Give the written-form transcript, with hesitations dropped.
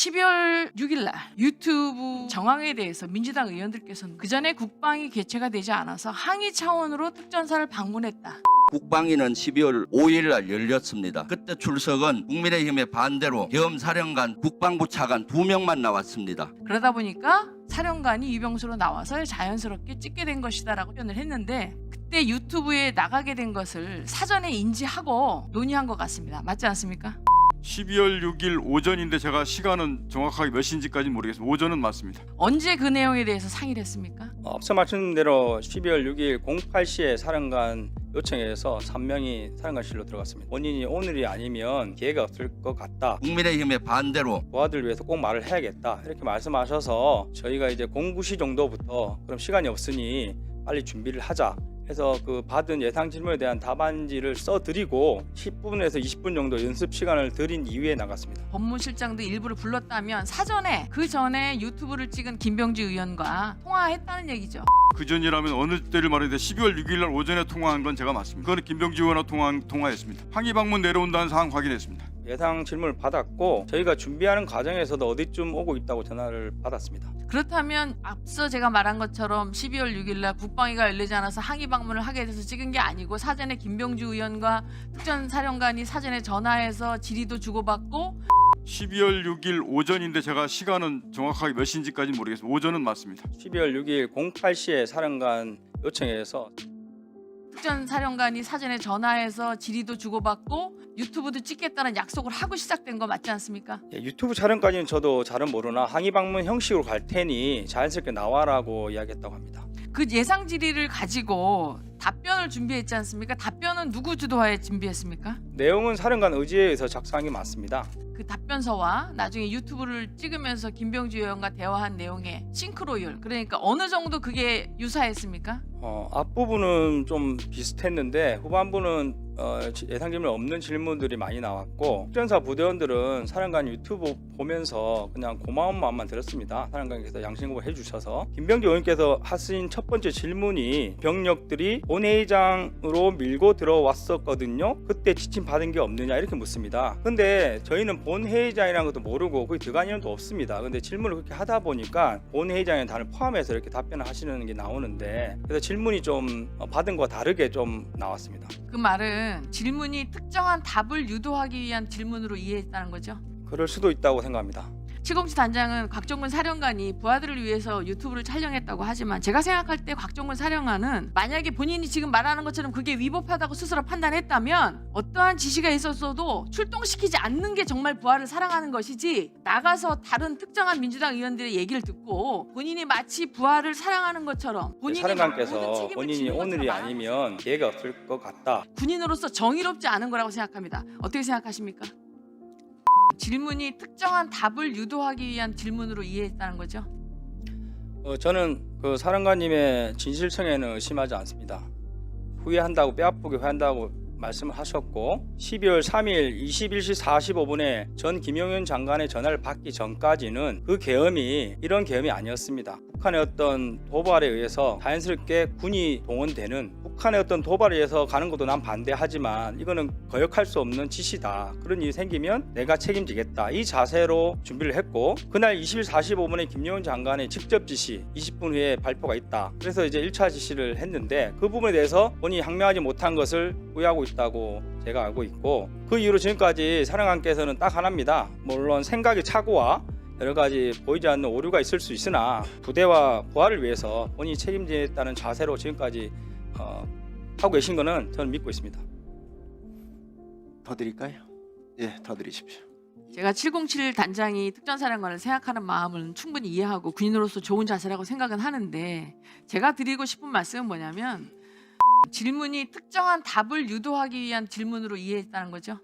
12월 6일 날 유튜브 정황에 대해서 민주당 의원들께서는 그 전에 국방위 개최가 되지 않아서 항의 차원으로 특전사를 방문했다. 국방위는 12월 5일 날 열렸습니다. 그때 출석은 국민의힘의 반대로 계엄사령관, 국방부 차관 2명만 나왔습니다. 그러다 보니까 사령관이 유병수로 나와서 자연스럽게 찍게 된 것이다라고 표현을 했는데, 그때 유튜브에 나가게 된 것을 사전에 인지하고 논의한 것 같습니다. 맞지 않습니까? 12월 6일 오전인데 제가 시간은 정확하게 몇 시인지까지는 모르겠습니다. 오전은 맞습니다. 언제 그 내용에 대해서 상의를 했습니까? 앞서 말씀드린 대로 12월 6일 08시에 사령관 요청에서 3명이 사령관실로 들어갔습니다. 본인이 오늘이 아니면 기회가 없을 것 같다. 국민의힘의 반대로 부하들을 위해서 꼭 말을 해야겠다. 이렇게 말씀하셔서 저희가 이제 09시 정도부터 그럼 시간이 없으니 빨리 준비를 하자. 해서 그 받은 예상 질문에 대한 답안지를 써드리고 10분에서 20분 정도 연습 시간을 드린 이후에 나갔습니다. 법무실장도 일부를 불렀다면 사전에 그 전에 유튜브를 찍은 김병지 의원과 통화했다는 얘기죠. 그 전이라면 어느 때를 말했는데 12월 6일 날 오전에 통화한 건 제가 맞습니다. 그거는 김병지 의원과 통화했습니다. 항의 방문 내려온다는 사항 확인했습니다. 예상 질문을 받았고 저희가 준비하는 과정에서도 어디쯤 오고 있다고 전화를 받았습니다. 그렇다면 앞서 제가 말한 것처럼 12월 6일 날 국방위가 열리지 않아서 항의 방문을 하게 돼서 찍은 게 아니고 사전에 김병주 의원과 특전사령관이 사전에 전화해서 질의도 주고받고 12월 6일 오전인데 제가 시간은 정확하게 몇 시인지까지는 모르겠습니다. 오전은 맞습니다. 12월 6일 08시에 사령관 요청에서 특전사령관이 사전에 전화해서 질의도 주고받고 유튜브도 찍겠다는 약속을 하고 시작된 거 맞지 않습니까? 유튜브 촬영까지는 저도 잘은 모르나 항의 방문 형식으로 갈 테니 자연스럽게 나와라고 이야기했다고 합니다. 그 예상 질의를 가지고 답변을 준비했지 않습니까? 답변은 누구 주도하에 준비했습니까? 내용은 사령관 의지에 의해서 작성한 게 맞습니다. 그 답변서와 나중에 유튜브를 찍으면서 김병주 의원과 대화한 내용의 싱크로율, 그러니까 어느 정도 그게 유사했습니까? 앞부분은 좀 비슷했는데 후반부는 예상 질문 없는 질문들이 많이 나왔고 특전사 부대원들은 사령관 유튜브 보면서 그냥 고마운 마음만 들었습니다. 사령관께서 양심고를 해주셔서 김병주 의원께서 하신 첫 번째 질문이 병력들이 본회의장으로 밀고 들어왔었거든요. 그때 지침 받은 게 없느냐 이렇게 묻습니다. 근데 저희는 본회의장이라는 것도 모르고 거기 들어간 인원도 없습니다. 근데 질문을 그렇게 하다 보니까 본회의장의 단을 포함해서 이렇게 답변을 하시는 게 나오는데 그래서 질문이 좀 받은 거와 다르게 좀 나왔습니다. 그 말은 질문이 특정한 답을 유도하기 위한 질문으로 이해했다는 거죠? 그럴 수도 있다고 생각합니다. 707 단장은 곽종근 사령관이 부하들을 위해서 유튜브를 촬영했다고 하지만 제가 생각할 때 곽종근 사령관은 만약에 본인이 지금 말하는 것처럼 그게 위법하다고 스스로 판단했다면 어떠한 지시가 있었어도 출동시키지 않는 게 정말 부하를 사랑하는 것이지, 나가서 다른 특정한 민주당 의원들의 얘기를 듣고 본인이 마치 부하를 사랑하는 것처럼 본인이 모든 사령관께서 책임을 본인이 지는 오늘이 것처럼 말하는 아니면 기회가 없을 것 같다. 군인으로서 정의롭지 않은 거라고 생각합니다. 어떻게 생각하십니까? 질문이 특정한 답을 유도하기 위한 질문으로 이해했다는 거죠? 저는 그 사령관님의 진실성에는 의심하지 않습니다. 후회한다고, 뼈아프게 후회한다고 말씀을 하셨고 12월 3일 21시 45분에 전 김용현 장관의 전화를 받기 전까지는 그 계엄이 이런 계엄이 아니었습니다. 북한의 어떤 도발에 의해서 자연스럽게 군이 동원되는, 북한의 어떤 도발에 의해서 가는 것도 난 반대하지만 이거는 거역할 수 없는 지시다. 그런 일이 생기면 내가 책임지겠다. 이 자세로 준비를 했고 그날 20일 45분에 김용현 장관의 직접 지시 20분 후에 발표가 있다. 그래서 이제 1차 지시를 했는데 그 부분에 대해서 본인이 항명하지 못한 것을 후회하고 있다고 제가 알고 있고 그 이후로 지금까지 사령관께서는 딱 하나입니다. 물론 생각의 착오와 여러 가지 보이지 않는 오류가 있을 수 있으나 부대와 부하를 위해서 본인이 책임지겠다는 자세로 지금까지 하고 계신 거는 저는 믿고 있습니다. 더 드릴까요? 예, 더 드리십시오. 제가 707 단장이 특전사령관을 생각하는 마음은 충분히 이해하고 군인으로서 좋은 자세라고 생각은 하는데, 제가 드리고 싶은 말씀은 뭐냐면 질문이 특정한 답을 유도하기 위한 질문으로 이해했다는 거죠.